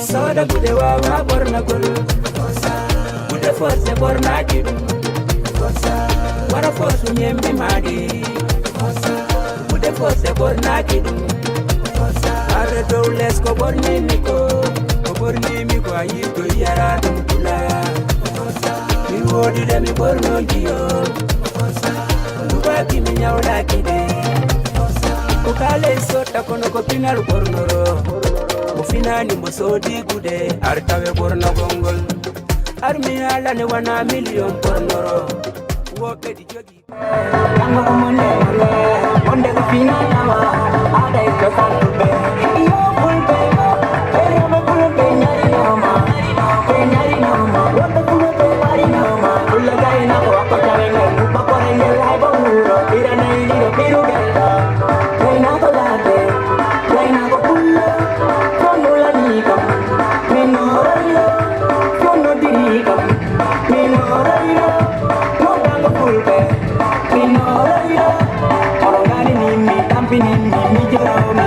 Soda gude wawa borna gol. Gude force borna gidu. Wara force nyembi madi. Gude force borna gidu. Are dowles ko borni miko. Ko borni miko ayito yara dum kula. Mi wodi de mi borno giyo. Nuba kimi nyawla kide. Ukale sota kono ko pinal bornoro. Mufina ni mosodi gude artawe borna gongol. Armi ala ne wana million bornoro. Woke di jogi. Kama umone ole, onde ko fina nawa, ada iko salube. Iyo pulpe, ere me pulpe nyari nama, wote pulpe pari nama. Ulla gai na ko ako chavenga, upa korenge lai banguro, ira na iligo piru gelda. Reina ko lade, reina ko pullo, konula nikam, minoroyo, kono dirikam, minoroyo, modango pulpe. Minoroyo, orangani nimi, tampi nimi, mi jero mi.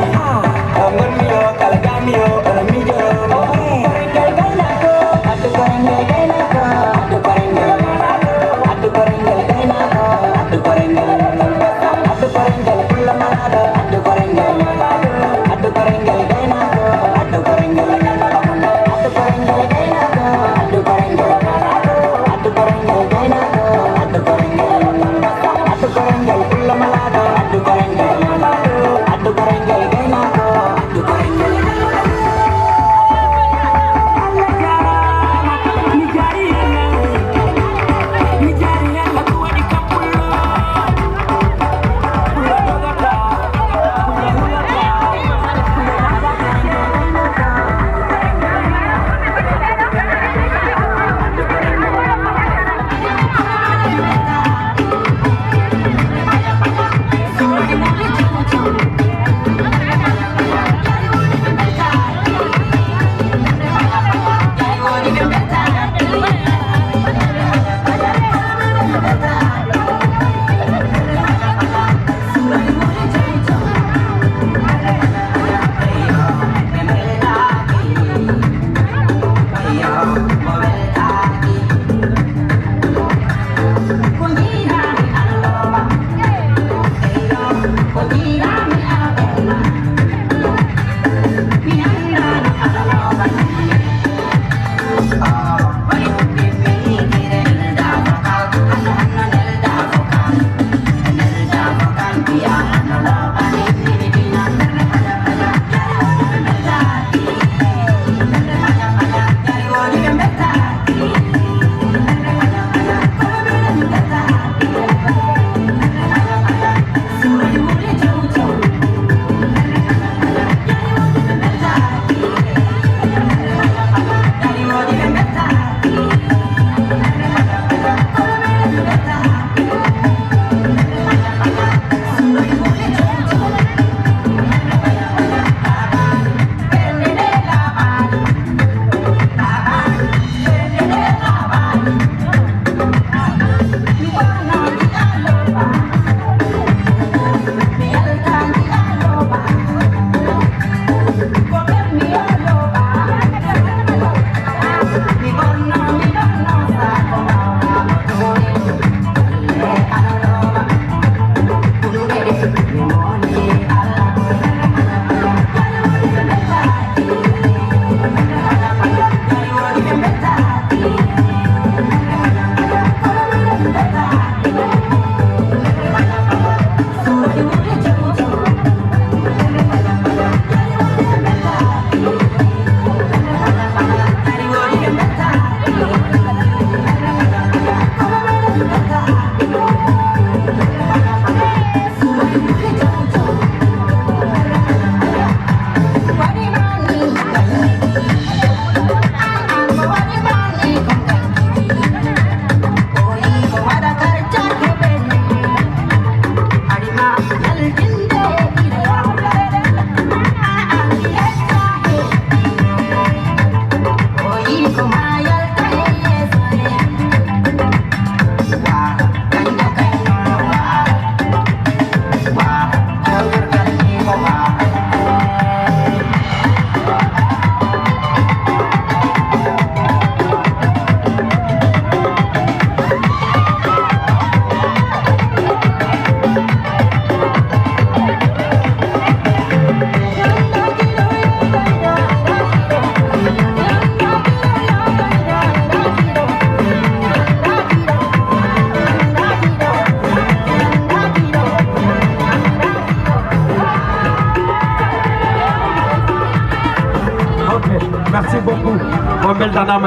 Merci beaucoup. Mon bel Dana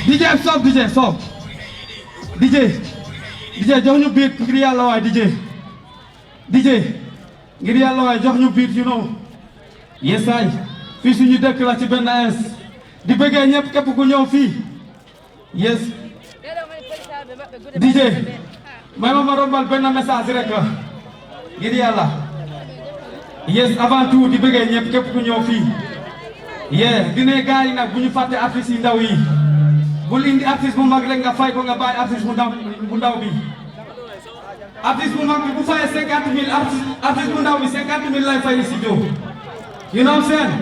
DJ stop DJ stop DJ jox ñu beat ngir yàlla waay DJ ngir yàlla waay jox ñu beat you know yes ay fii suñu dëkk la ci benn ins di bëggee ñëpp képp ku ñëw fii yes DJ may ma rombal benn message rek ngir yàlla yes avant tout di bëggee ñëpp képp ku ñëw fii yeah dine gaay nag bu ñu fàtte artistes yi ndaw yi bul indi artiste bu mag rek nga fay ko nga bàyyi artiste bu ndaw bi artiste bu mag bi bu fayee 50 000 artiste bu ndaw bi 50 000 lay fay studio you know what I'm saying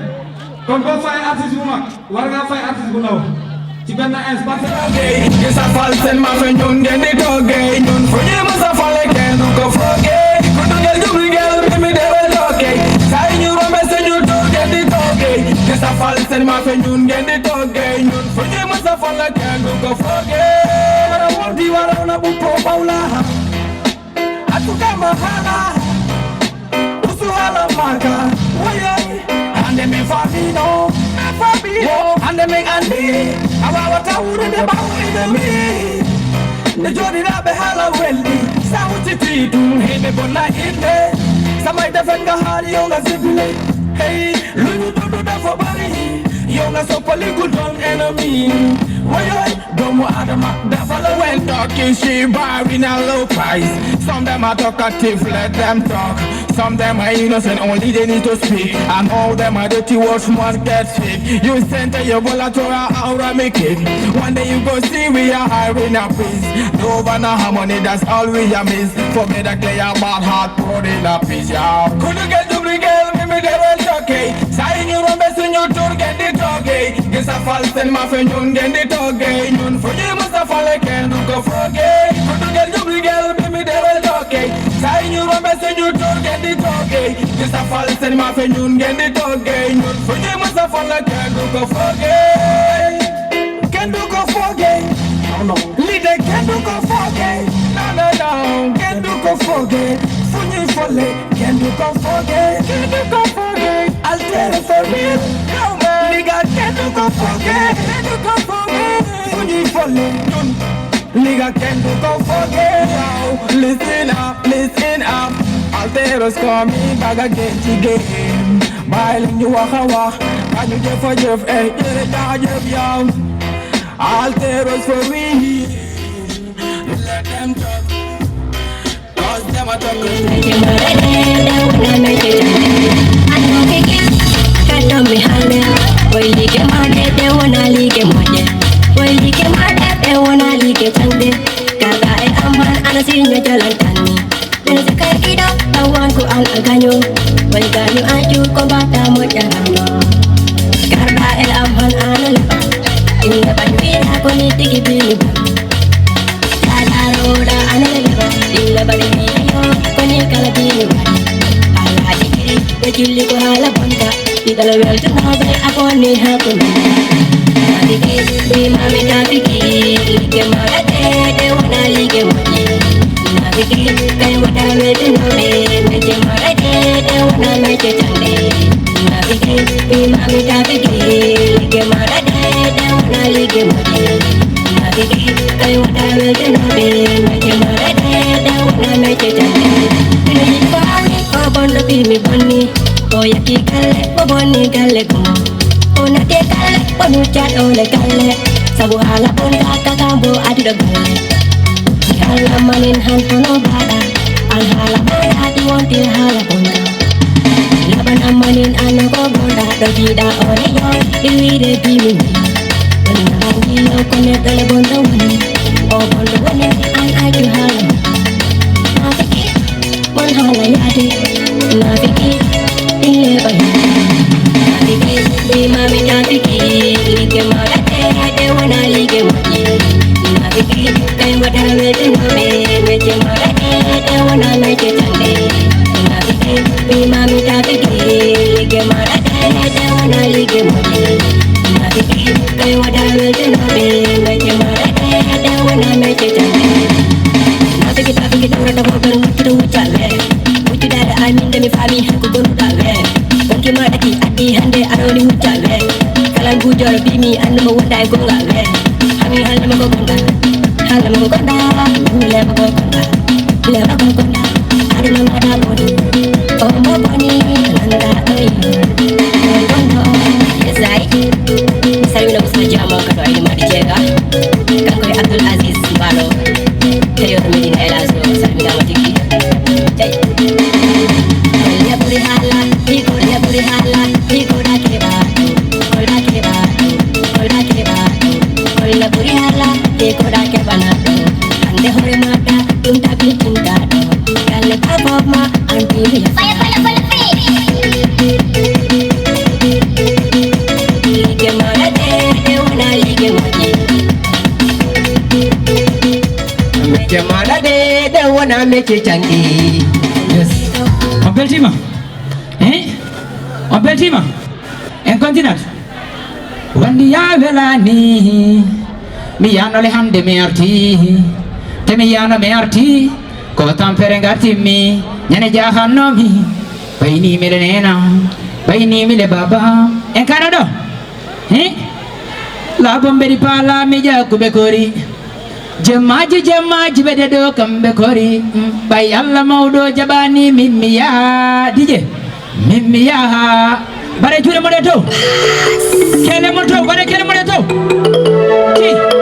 kon boo fayee artiste bu mag war nga fay artiste bu ndaw ci benn espace Gisa fal sen ma fe ñun ngeen di toggee ñun fu ñu mës a fale kenn du ko foog forget. Wara wodi wara una bupo paula. Atuka mahala. Usuhala marka. Woye. Ande me famino. Ande me andi. Awa wata ure de bawi de mi. Ne jodi la behala weldi. Sauti titu. Hebe bona inde. Samay defenga hari yonga zibile. Hey, lulu dudu da for bari. Yonga so polygon enemy. Why don't Adama that follow when talking she buying a low price. Some them are talkative, let them talk. Some them are innocent, only they need to speak. And all them are dirty words must get sick. You center your volatora aura make it. One day you go see we are hiring a piece. No one harmony, that's all we are miss. Forget a clear bad heart, put in a piece, yeah. Could you get to bring girl, me they well okay. Sign you on best in your tour, get it okay. Guess I fall send my friend, you get it okay. Yun for you must have fall again, do go forget. Could you get to bring girl, me they well okay. Sign you on best in your tour, get it okay. Guess I fall send my friend, you get it okay. Yun for you must have fall again, do go forget. Can do go forget. Leader can do go forget. No. Can do go forget. Funny folly. Can do go forget. Can do go forget. I'll tell you for real. No man. Nigga can do go forget. Can do go forget. Funny folly. Nigga can do go forget. Now listen up. Alteros coming back again. Bailing you walk. Can you get for Jeff? Hey, get it down, Jeff, Alteros for me. Let them talk. Cause them are talking. Inna banwira koni tiki bini Kalaroda analeba Illa bani koni kala bini Ala dikiri Dejili ko hala bonda Idala wel tunabe akoni hakuni Dikiri bima mita biki Like marate de wana like wani Dikiri kai wada wete nobe Meche marate de wana meche chande Dikiri bima mita biki Like marate Lige mudi, navigi, kai wada welde nobe, meche marade, da wana meche jande. Ini jibani, ko bondo bimi boni, ko yaki kale, ko boni kale kumo. Ko nate kale, ko nuchat ole kale, sabu hala bonda kakambo aduda gale. Hala manin hantono bada, al hala bonda diwanti hala bonda. Laban amanin anako bonda, dojida ole yon, diwire bimi. Yo connect the bondo winning, oh bondo winning, and I do have Naviki, one hala yadi, Naviki, in labor. Naviki, be mammy Naviki, like Marate, they wanna like it. Naviki, they would have it in the way, make him Marate, they wanna make it Sunday. Naviki, be mammy Naviki, like Marate, they wanna like it. Kai wada welde nobe, meche marate, da wana meche jande. Nase kita pikir urata bogan mutu uchale, mutu dada amin demi fami haku gonu dale. Konki maraki ati hande aroni uchale, kalan bujor bimi anu wanda gongale. Hami halle mago gonda, lele mago gonda, adu mangada bodi, ombo boni, nanda oi, gondo, yesai. Saya nak saja mau kedua ini mari jaga. Kangkoi Abdul Aziz Balo, Teo Medina Elazo, saya minta matiki. Jai. Kolya puri hala, iko dah keba, kolya puri hala, iko dah keba nado. Ande hore mata, tunta bikinda do. Kalle kabab ma, anti biya. Fire. Kemana de wana meche chandi. Yes. Ompel Tima. Ompel Tima. En continuat. Wandi ya velani. mi yano le hande mi arti te mi yano mi arti ko tampere ngati mi nyane jahanno mi bayni mi le nena bayni mi le baba en kanado la bombe di pala mi jaku be kori jemaji bede do kambe kori bay Allah mawdo jabani mimmiya dije mimmiya bare jure mo de to kele mo to bare kele mo de to ti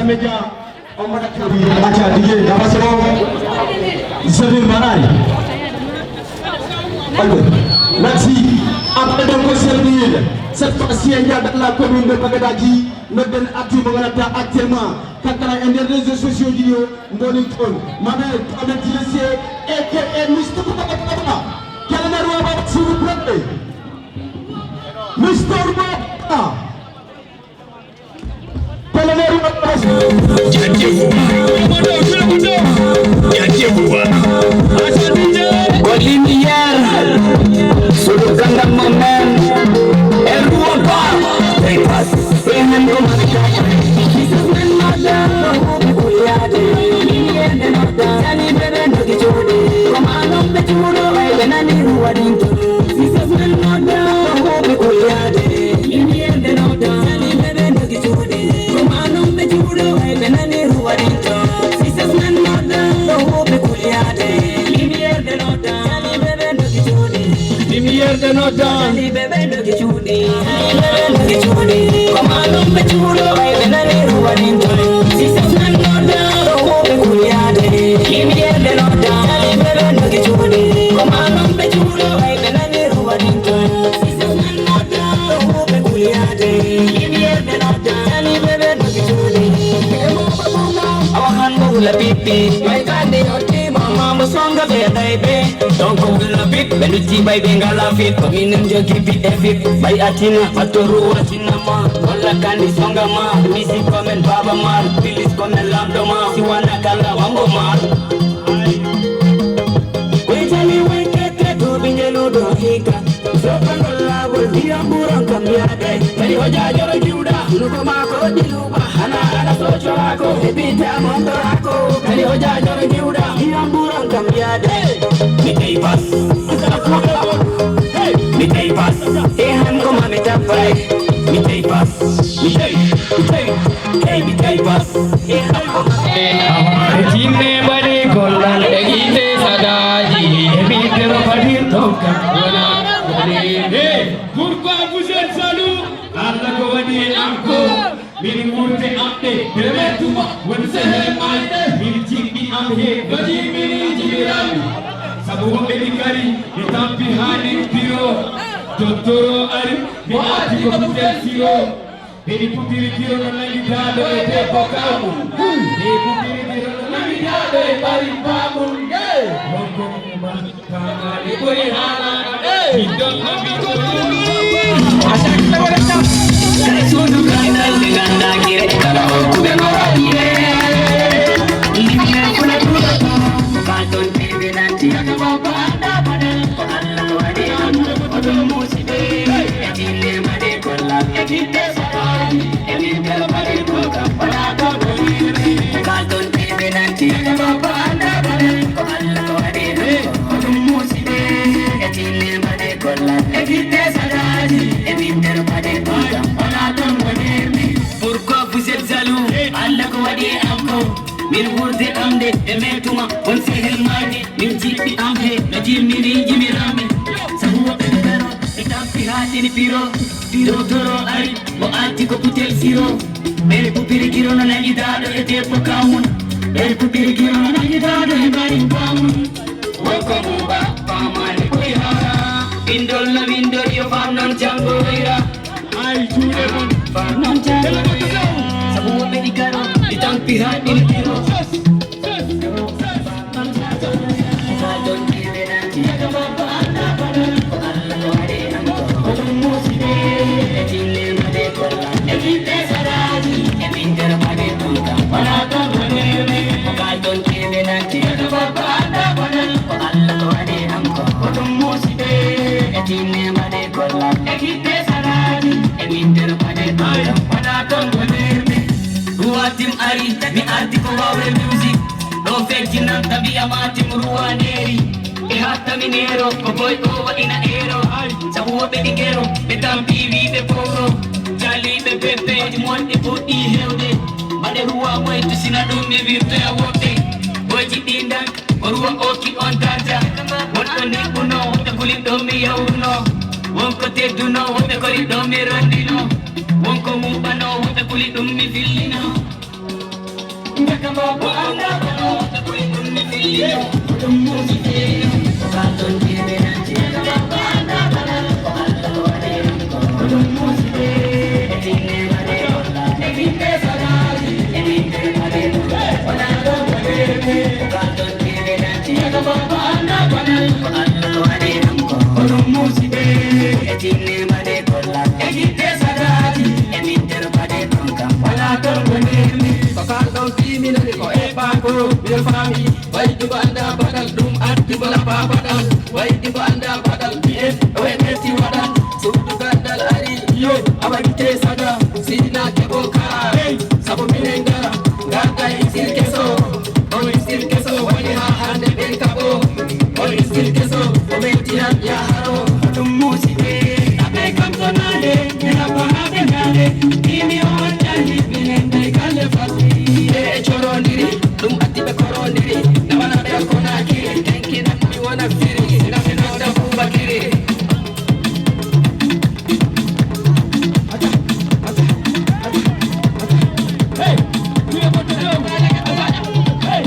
Média on m'a dit acha DJ dafa solo Zabir Manari. Merci. Après donc servir cette fois-ci il y a dans la commune de Bagadadi notre actu Bagadata actuellement quand on a des réseaux sociaux vidéo monitor Manel on a dit et Mr. Bagadata quel est le roi s'il vous plaît Mr. Bagadata peace. My candy on me, mama musonga be baby. Don't go to the bit, beluti by bengala fit. Coming jo keep it effit. By atina, patoru atina ma. Wala candy songa ma. Missy comment baba ma. Please comment lambda ma. Si wana kala wango ma. We tell me we get to binjelo do hika. So pangola will be a burang kamyade. Kali hoja joro juda. Nuko mako diluba. Ana so chorako. Ebita mondorako. Kali hoja joro juda. Hiam burang kamyade. Mitay pas. Mitay pas. Ehan ko mamita pray. Mitay pas. Mitay. Hey mitay pas. Ehan ko Cinne bade kollan dagite sadaji bitero padir toka wana Hey, pourquoi vous êtes jaloux? Allah ko wadi amko min murte amte beretuma won sehe maide min jigbi amhe wadi min jibirami sabu wonbe kari ni tampi hani piro dottoro ari mi ati ko putel siro Beni putiri kiro non lagi dado e te pokamu Beni putiri kiro non lagi dado e bari pamun Wongko muma kamali boi hala Hidon nabi kuru Asal kita boleh tahu. sudu kandal dengan dagir kalau aku dengar ye ini puna puna kartun TV nanti aku bawa anda pada Allah wadi anu musibe ejine made kolak ejite sarai ejine made kolak pada kartun TV nanti aku bawa anda pada Allah wadi anu musibe ejine made kolak ejite sarai ejine made kolak Pourquoi vous êtes jaloux? Allah ko wadi amko min wurde amde e metuma on sehel made min jibbi amhe no jimiri jimirami sabu bedaro itampi hatini piro toro ari mo anti ko putel siro mere pupiri giro no nagi dado e tempo kamun mere pupiri giro no nagi dado e bari kamun welcome back pamale ko hara indol na windor yo fam non jango ira Ay jure mon non jango sabu bedikaro itampi hatini piro Ruatim ari mi arti ko wawe music no fake nan tabi amati muruwa neri e hatta minero ko boy ko wa ina ero sabu be digero be tampi vi be poro jali be pepe di monte poti helde bade ruwa moy to sina dum mi virte awote boy ji dindan ruwa oki on tarja wonto ni kuno wonto kulit do mi yawno wonko teddu no wonto kori do mi rondino wonko mubano wonto kulit dum mi fillino Ndakamba kwa anda bano wonto kulit dum mi fillino wonto musike Cartoon TV nanti ndakamba kwa anda bano Allah wade wonto musike etine wade etine sadari etine wade wala do wade Cartoon TV nanti ndakamba kwa anda bano Allah wade wonto musike etine wade etine sadari etine wade wala do wade Cartoon TV nanti ko epako bil fami wai di banda badal dum atti bala badal wai di banda badal bies weti wadan sudu gandal ari yo abagite sada sina kebo kara sabo minengara gaga isil keso wani ha hande ben kabo isil keso ometiya ya haro dum musibe abe kam sonale na pa habe gale kimi on tani binende gale fasi e chorondiri dum atti be korondiri na wana be konaki tenki na mi wana firi na da kubakiri Hey, we are about to do Hey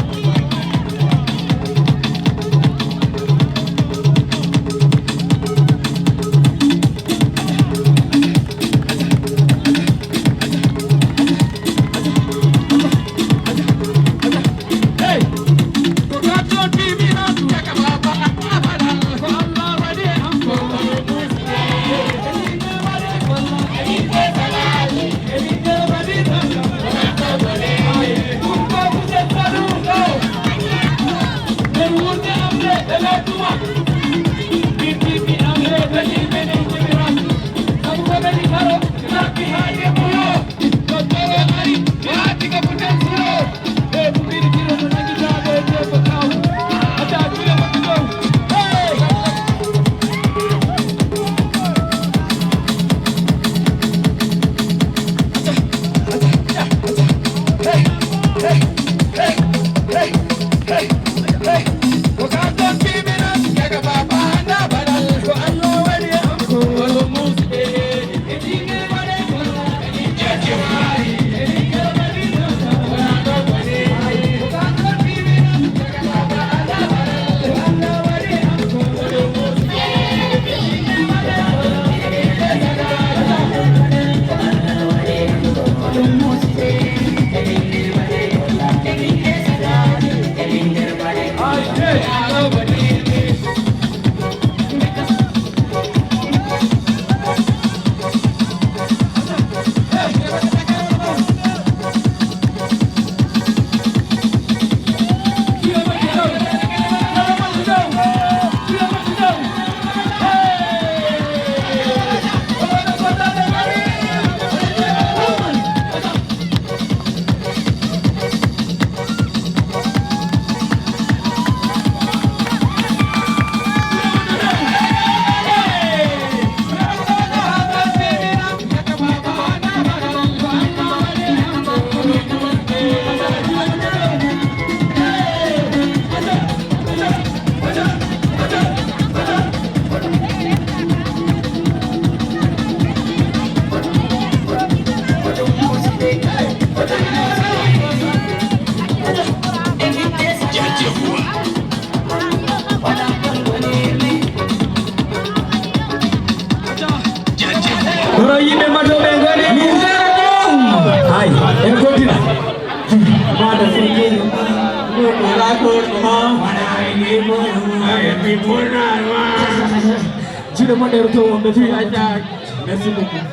Sudah mau retour depuis Ajax. Merci beaucoup.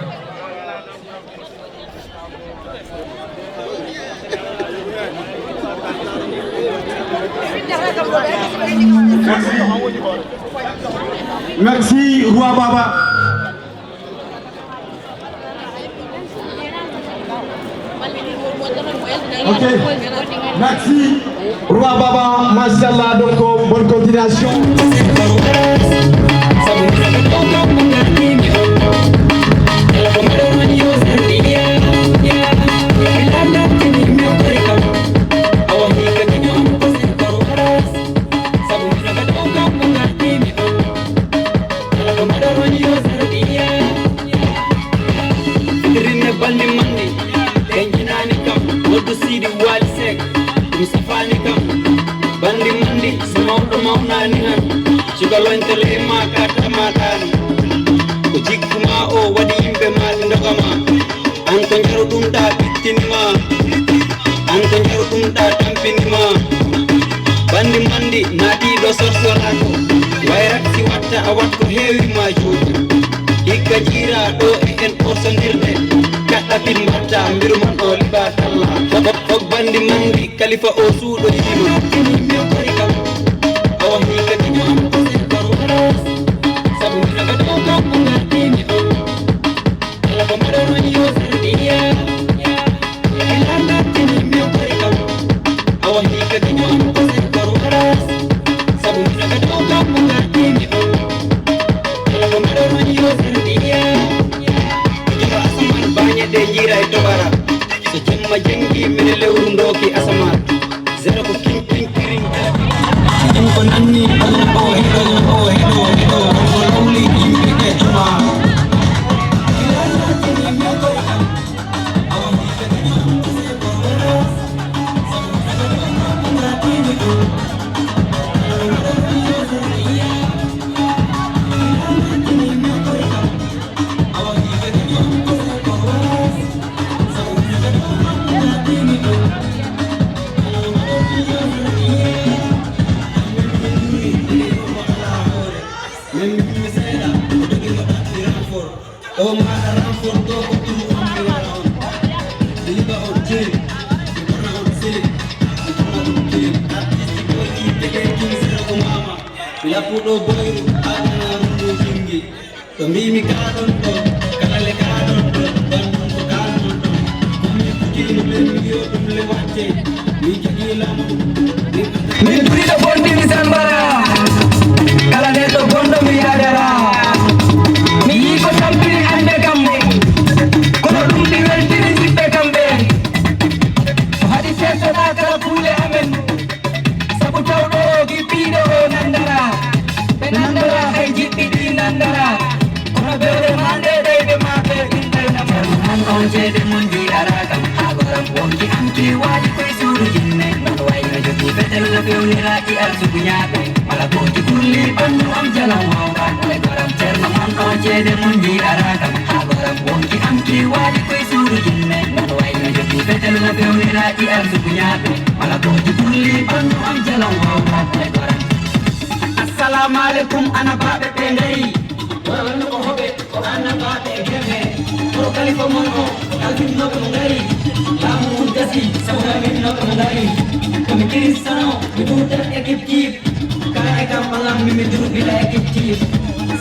Merci, Roi Baba. Ok, merci, Roi Baba, Mashallah, donc bonne continuation. Sugalon telema kata matani Ujikuma o wadi imbe mali ndogama Anton jaru dumta bitinima Anton jaru dumta tampinima Bandi mandi nati do sorsorako Wairak si watta awatko hewi majudu Hikka jira do en osondirde Kata pin batta mbiruman o libatalla Fok bandi mandi kalifa o suudo yima Kini mio korikam Awa hikka kinyo Assalamualaikum anak babe pendai orang ko hobe ko anak babe geme ko kalifa mono kalbin no ko ngari kamu dasi sabuna min no ko ngari kami krisano biduta ekip kip kaya kam malam mi duru bila ekip kip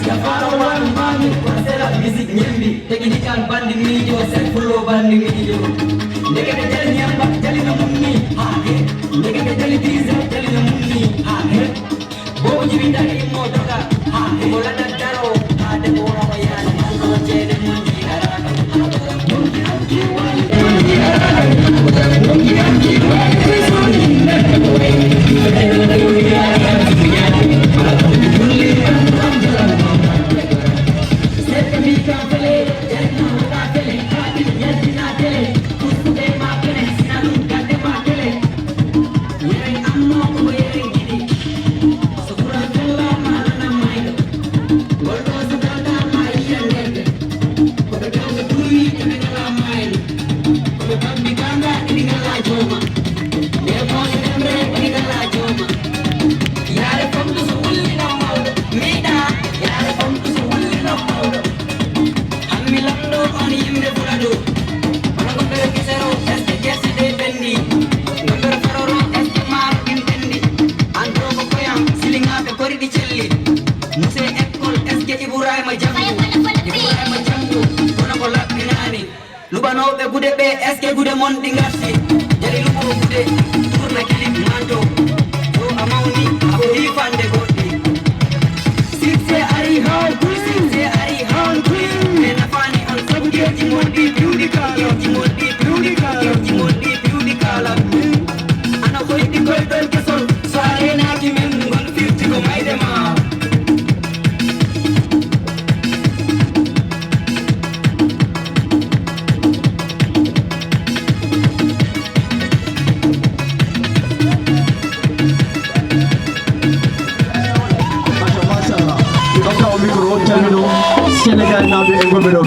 siapa orang mami pasera music nyembi teknikan banding nijo set full banding nijo nega de jali nyamba jali no munni ha he nega de jali pizza jali no munni ha he Bobo jibinda imo doga ha bola da daro ha de bola wayana mango jede mundi araka mundi anji wali mundi araka mundi anji wali mundi na ko e de mundi araka dunya ala ko kulli amjala set mi ka pele janna ka pele ka yadina pele kusude ma pele sinalu ka de ma pele yere ammo ko yere gidi ke Ibrahima Jamdu kono ko labbinani lubanoɓe gude ɓe est ce que gude mon ɗi garti jali luɓo gude tourna kilip manto to a mawni ako hifande goɗɗi sikse ari hankuy ɓe nafani on sabu geji mon ɗi piwɗi kala ana koyɗi koyɗon kesol so a renaki men gon firti ko mayde ma Sénégal naa bi engo bedo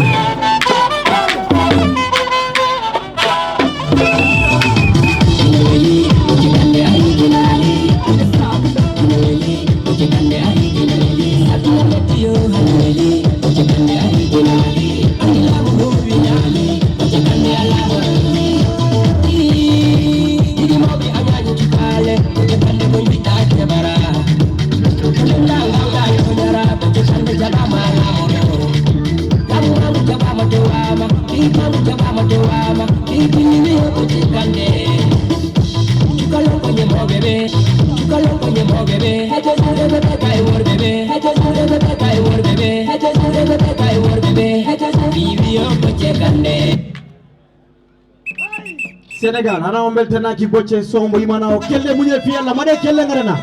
Sénégal ana on beltanaki bocce sombo imana o kelle muñe fi Allah made kelle ngarana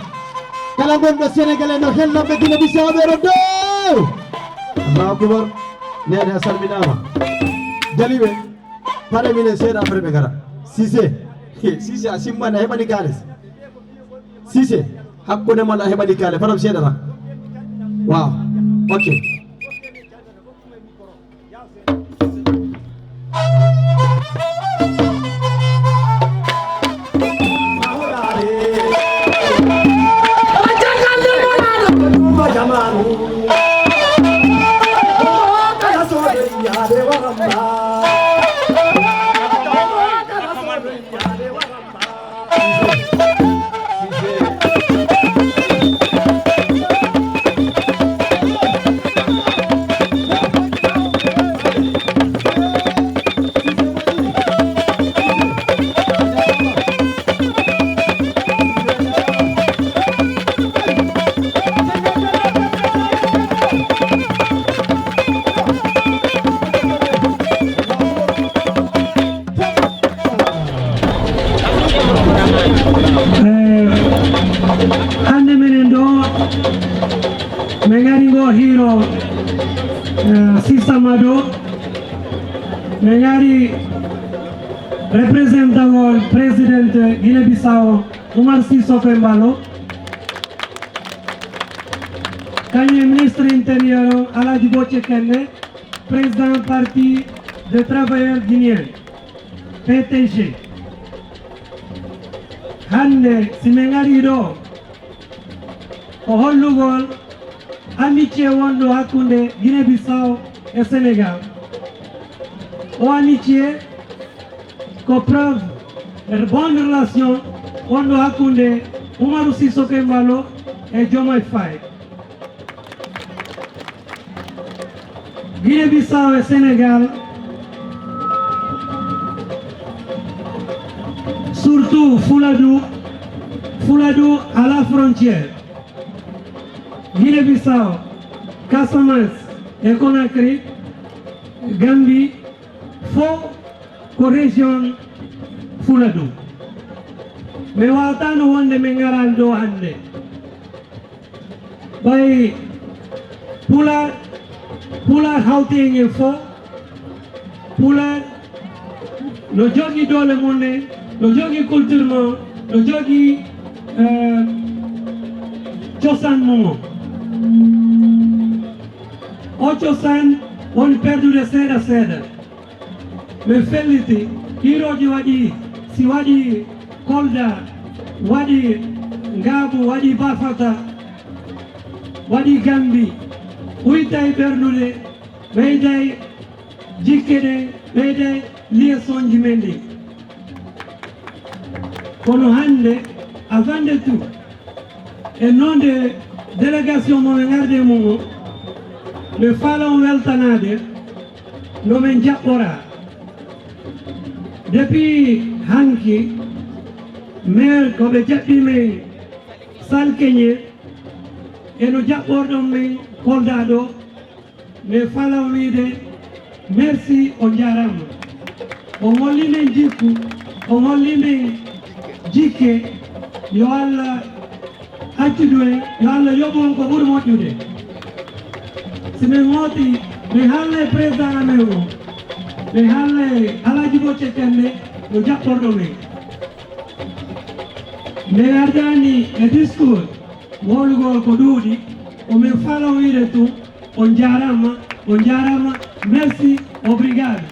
kala gonɗo sénégalais no helnoɓe Guinée Bissau ɓeɗo dow Allahu akbar nene salminama jaliɓe paɗe minen seeɗa après ɓe gara Cissé Cissé a simmani a heɓani kalis Cissé hakkude mal a heɓani kale paɗam seeɗata waaw ok hande menen ɗo mi gari go hiro Sisamado mi gari représentant président Guinée Bissau Oumar Sissoko Embalo kañum ministre intérieur Aladji Bocce Kenne président parti des travailleurs guinéens PTG hande simin gari ɗo ko hollugol amitié wonɗo hakkude Guinée Bissau e Sénégal o amitié ko preuve bonne relation wonɗo hakkude Oumarou Sissoko Embalo e Diomaye Faye Guinée Bissau e Sénégal surtout Fouladou à la frontière Guinée-Bissau, Casamance et Conakry, Gambie, faut ko région Fouladou. Mais watano wonde men garan do hande. Bay pula hawtenge fo pula no jogi dole monde, no jogi culture mo, no jogi cosaan momo o cosaan won perdude seeɗa seeɗa mi felliti hiroji waɗi si waɗi Kolda waɗi Ngaabu waɗi Bafata waɗi Gambi ɓuytay ɓerdude ɓeyday jikke ɗe ɓeyday liaison ji men ɗi kono hande avant de tout e non de délégation moɓe garde mumo me falon weltanade no men jaɓɓora depuis hanki maire koɓe jaɓɓimen salkeñe eno jaɓɓorɗon men Kolda ɗo me falon wiide merci o jarama o holli men jikku o holli men jikke yo Allah accudu en yo Allah yoɓon ko ɓuuri moƴƴude si min ngooti mi halle président amen o mi halle Alaji Bocce Tembe yo jaɓɓorɗo men mi ardani e discours wolugol ko ɗuuɗi omin falon wiide tum on jarama merci obrigado.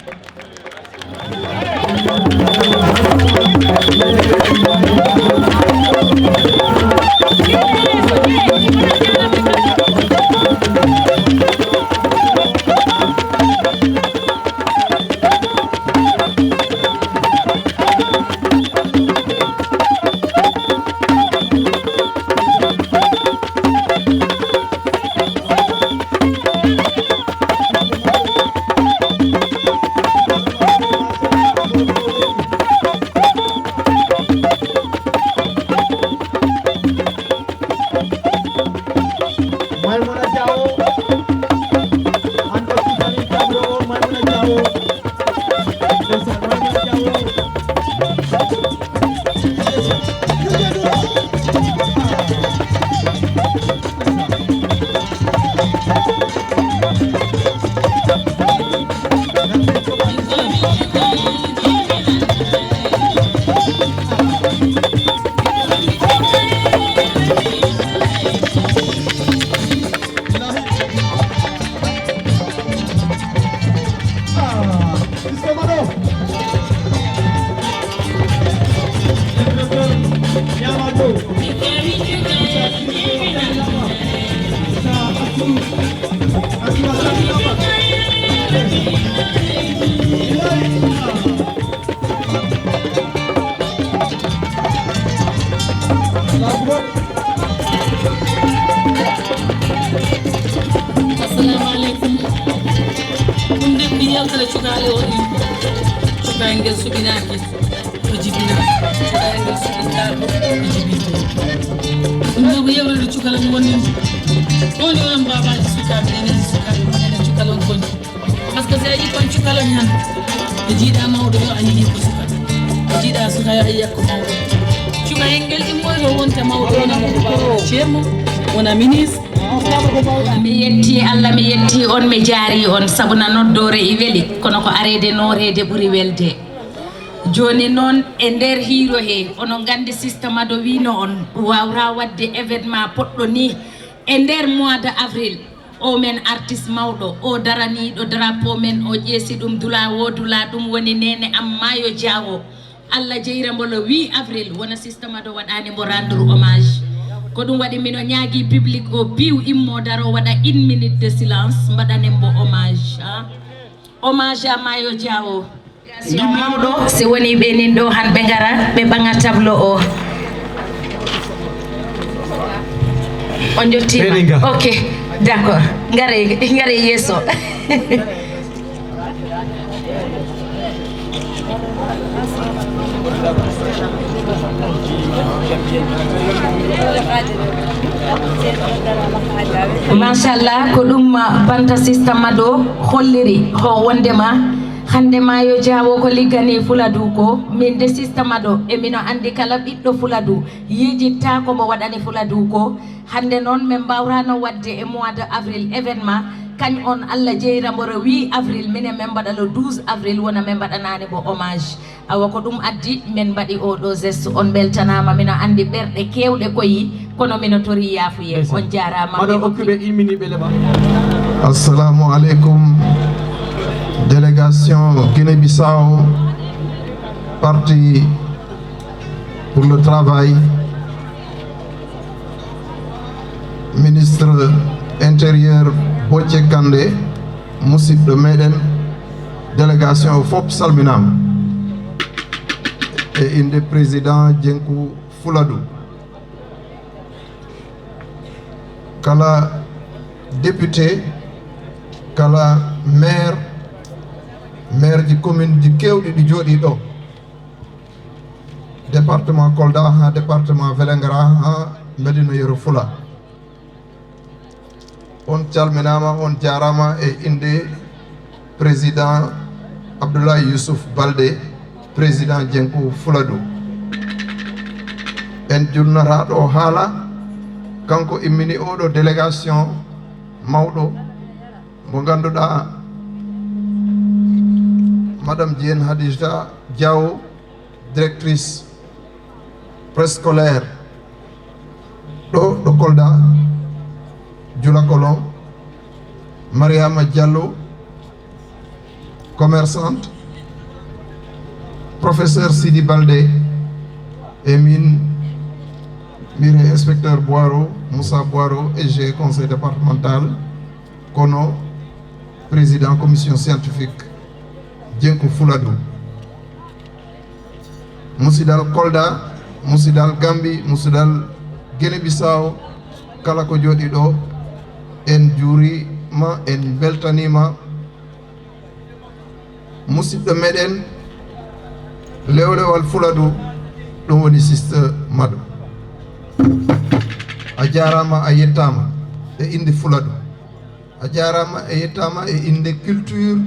Assalamualaikum. Kunde biyal kala chugale woni. Chugangel subinaki. Ojibina. Chugangel subinaki. Ojibina. Kunde biyal kala chugale woni. Oni on baba sukabe ne sukabe ne chugale woni. Parce que c'est kon chugale nyan. Jida mawdo yo ayi ko sukabe. Jida suka yo ayi ko mawdo. Chugangel di moyo wonta mawdo na mo chemo. Wona ministre mi yetti Allah mi yetti on mi jaari on sabuna noddore e weli kono ko arede norede ɓuuri welde joni noon e nder hiiro he ono gandi systéme do wino on wawra wadde événement poɗɗo ni e nder mois de avril o men artiste mawɗo o daraniɗo drapeau men o ƴeesi ɗum dula wodula ɗum woni nene am Mayo Diawo Allah jeyramo le 8 avril wona systéme do waɗani mo rendre hommage ko ɗum waɗi mino ñaagui public o piw immo daro waɗa 1 minute de silence mbaɗanembo hommage hommage a Mayo Diawo mawɗo si woni ɓenin ɗo han ɓe gara ɓe ɓaŋa tableau o on jottima ok d' accord ngare yesso machallah ko ɗum banta systéme ɗo holliri ho wondema hande Mayo Diawo ko liggani Fuladu ko min de systéme ɗo e mino andi kala ɓiɗɗo Fuladu yijitta ko mo waɗani Fuladu ko hande noon min mbawrano wadde e mois de avril événement kañ on Allah jeyramo le 8 avril minen min mbaɗa le 12 avril wona min mbaɗanani mo hommage awa ko ɗum addi min mbaɗi oɗo geste on beltanama mino andi ɓerɗe kewɗe koyi kono mino tori yafuye on jarama assalamu aleykum délégation Guinée-Bissau parti pour le travail ministre intérieur Bocce Kande musidɗo meɗen délégation fof salminama e inde président Jenku Fuladu kala député kala maire ji commune ji kewɗi ɗi jooɗi ɗo département Kolda ha département Vélingara ha Médina Yoro Fula on calminama on jarama e inde président Abdoulaye Youssouf Baldé président Djenkou Fuladu en jurnataɗo haala kanko immini oɗo délégation mawɗo mo ganduɗa madame Diène Hadija Diaw directrice préscolaire ɗo Kolda Djula Kolon, Mariama Diallo commerçante, professeur Sidi Baldé et mire inspecteur Boiro Moussa Boiro EG conseil départemental Kono président commission scientifique Djenkou Fuladu musidal Kolda musidal Gambie musidal Guinée-Bissau kala ko jooɗi ɗo en juurima en beltanima musidɗo meɗen lewlewal Fuladu ɗum woni sister Mado a jarama a yettama e inde Fuladu a jarama e yettama e inde culture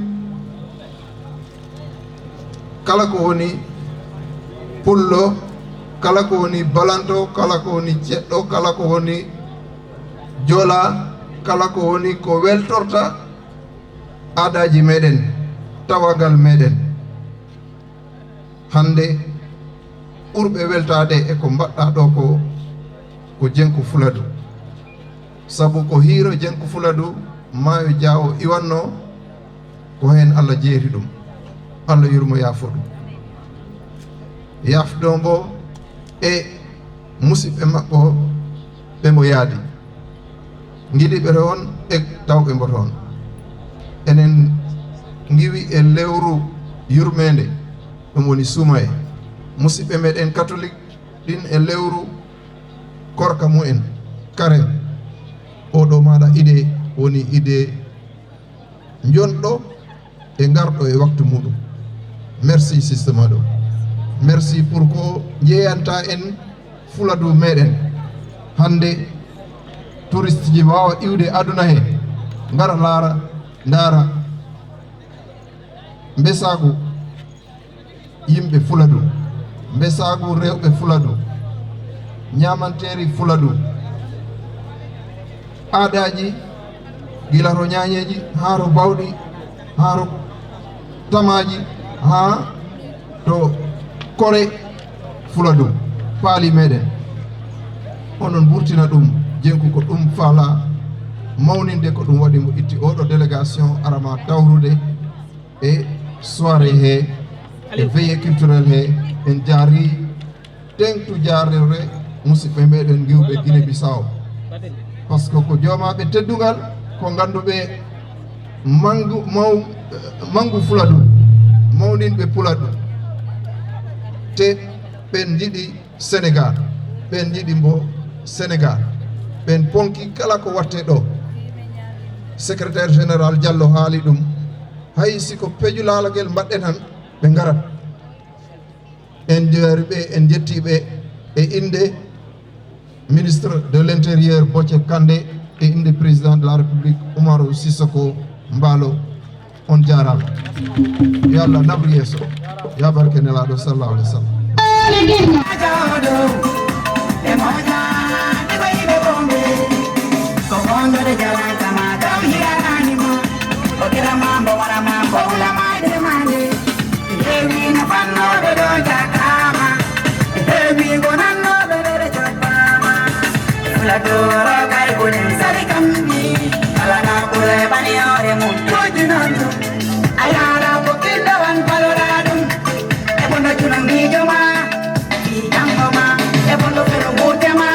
kala ko woni pullo kala ko woni balanto kala ko woni ceɗɗo kala ko woni joola kala ko woni ko weltorta aadaji meɗen tawagal meɗen hande ɓurɓe weltade e ko mbaɗɗa ɗo ko Djenkou Fuladu sabu ko hiiro Djenkou Fuladu maayo Diawo iwanno ko hen Allah jeeri ɗum Allah yurmo yaafo ɗum yafdo mbo e musidɓe maɓɓo ɓe mo yaadi giɗiɓe toon e tawɓe mbo toon enen giwi e lewru yurmede ɗum woni sumaye musidɓe meɗen catholique ɗin e lewru korka mumen karen oɗo maɗa idée woni idée jonɗo e garɗo e waktu muɗum merci système aɗo merci pour ko jeeyanta en Fuladu meɗen hande touriste ji wawa iwde aduna he ngara laara ndaara mbesagu yimɓe Fuladu mbesagu rewɓe Fuladu ñamanteri Fuladu aadaji gila to ñañeji ha to bawɗi ha to tamaji ha to kore Fuladu paali meɗen onon ɓurtina ɗum Djenkou ko ɗum faala mawninde ko ɗum waɗi mo itti oɗo délégation arama tawrude e soirée he e veillée culturel he en jaari tengtu jaarore musidɓe meɗen giwɓe Guinée-Bissau par ce que ko joomaɓe teddugal ko ganduɓe mangu Fuladu mawninɓe Fuladu te ɓen jiɗi Sénégal ɓen jiɗi mbo Sénégal ɓen ponki kala ko watte ɗo secrétaire général Diallo haali ɗum hay siko peejulalagel mbaɗɗen han ɓe garat en jaariɓe en jettiɓe e inde ministre de l'intérieur Bocce Kandé e inde président de la république Oumarou Sissoko Mballo on jarama yo Allah nabru yeeso ya barke nelaɗo sallallahu alaihi wasallam Ladoro kai kunin sari kambi alana kule bani ore mutu jinandu ayara bukila wan paloradum ebondo chunangi joma ki jangoma ebondo pero mutema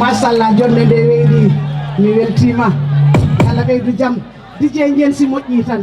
Masallah jonde nde weeɗi mi weltima Allah ɓeydu jaam DJ Njen si moƴƴi tan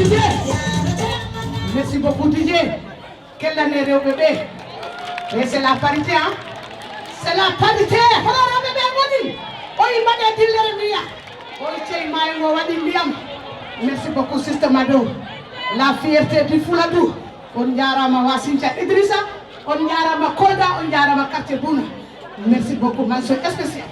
Didier. Merci beaucoup Didier. Quelle année bébé. Et c'est la parité, hein? C'est la parité. Honorable bébé Modi. Oh, il m'a dit le oh, il m'a dit merci beaucoup, Sister Mado. La fierté du Fouladou. On yarama Wassincha Idrissa. On yarama Koda. On yarama Quartier Bouna. Merci beaucoup, mention spéciale